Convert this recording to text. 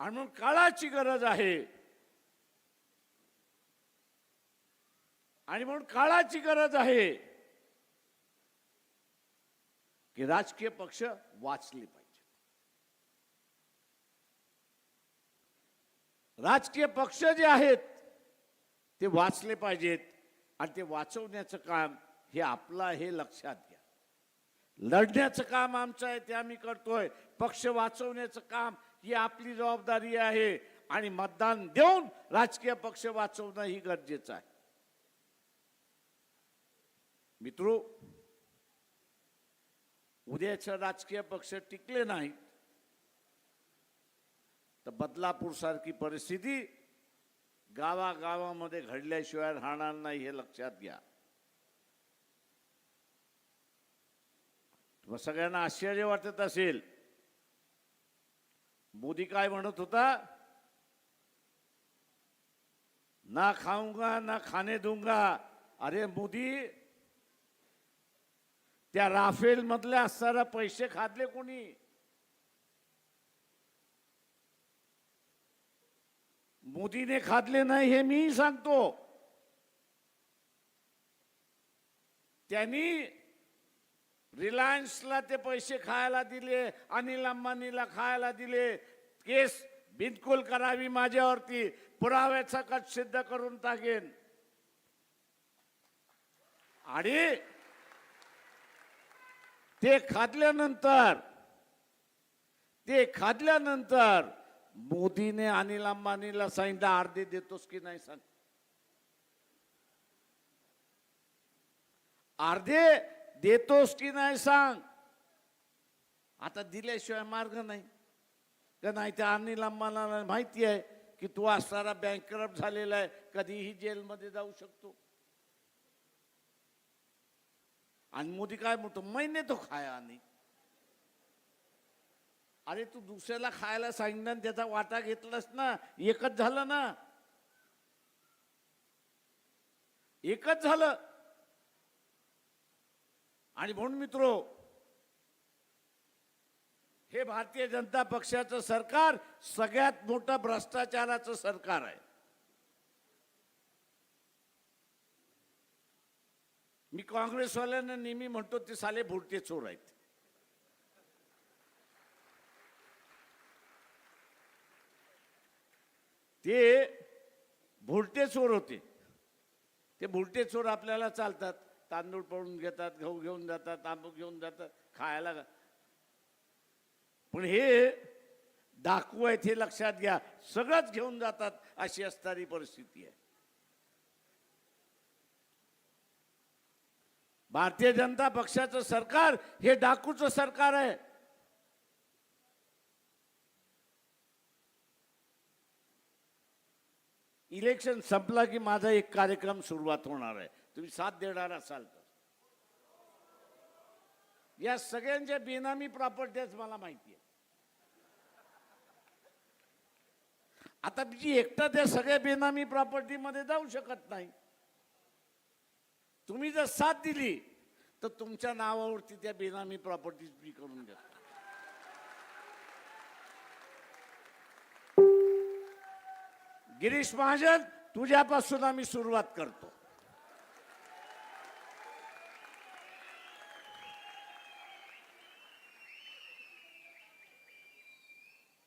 आणि म्हणून काळाची गरज आहे, आणि म्हणून काळाची गरज आहे की राजकीय पक्ष वाचले पाहिजे. राजकीय पक्ष जे आहेत ते वाचले पाहिजेत आणि ते वाचवण्याचं काम हे आपलं हे लक्षात घ्या. लढण्याचं काम आमचं आहे ते आम्ही करतोय, पक्ष वाचवण्याचं काम ही आपली जबाबदारी आहे आणि मतदान देऊन राजकीय पक्ष वाचवणं ही गरजेचं आहे. मित्रो, उद्याचे राजकीय पक्ष टिकले नाहीत तर बदलापूर सारखी परिस्थिती गावागावामध्ये घडल्याशिवाय राहणार नाही हे लक्षात घ्या. तुम्हा सगळ्यांना आश्चर्य वाटत असेल, मोदी काय म्हणत होता, ना खाऊंगा ना खाने दूंगा. अरे मोदी, त्या राफेल मधले असणारे पैसे खाल्ले कोणी? मोदीने खाल्ले नाही हे मी सांगतो. त्यांनी रिलायन्सला ते पैसे खायला दिले, अनिल अंबानीला खायला दिले. केस बिनकुल करावी माझ्यावरती, पुराव्याचा कट सिद्ध करून टाकेन. आणि ते खाल्ल्यानंतर मोदीने अनिल अंबानीला सांगितलं अर्धे देतोस की नाही सांग. अर्धे देतोस की नाही सांग. आता दिल्याशिवाय मार्ग नाही का? नाही त्या अनिल अंबानीला माहिती आहे की तू असणारा बँकरप्ट झालेला आहे, कधीही जेलमध्ये जाऊ शकतो. आणि मोदी काय म्हणतो, मैंने तो खाया नाही. अरे तू दुसऱ्याला खायला सांगितलं त्याचा वाटा घेतलास ना, एकच झालं ना, एकच झालं. आणि म्हणून मित्रो, हे भारतीय जनता पक्षाचं सरकार सगळ्यात मोठं भ्रष्टाचाराचं सरकार आहे. मी काँग्रेसवाल्यांना नेहमी म्हणतो ते साले भुरटे चोर आहेत. ते भुरटे चोर होते. ते भुरटे चोर आपल्याला चालतात, तांदूळ पळून घेतात, गहू घेऊन जातात, तांदूळ घेऊन जातात खायला. पण हे डाकू आहेत हे लक्षात घ्या, सगळंच घेऊन जातात अशी असणारी परिस्थिती आहे. भारतीय जनता पक्षाचं सरकार हे डाकूचं सरकार आहे. इलेक्शन संपला की माझा एक कार्यक्रम सुरुवात होणार आहे, तुम्ही साथ देणार असाल तर. या सगळ्यांच्या बेनामी प्रॉपर्टीज मला माहिती आहे. आता मी एकटा त्या सगळ्या बेनामी प्रॉपर्टी मध्ये जाऊ शकत नाही. तुम्ही जर साथ दिली तर तुमच्या नावावरती त्या बेनामी प्रॉपर्टीज मी करून घेतो. गिरीश महाजन, तुझ्यापासून आम्ही सुरुवात करतो.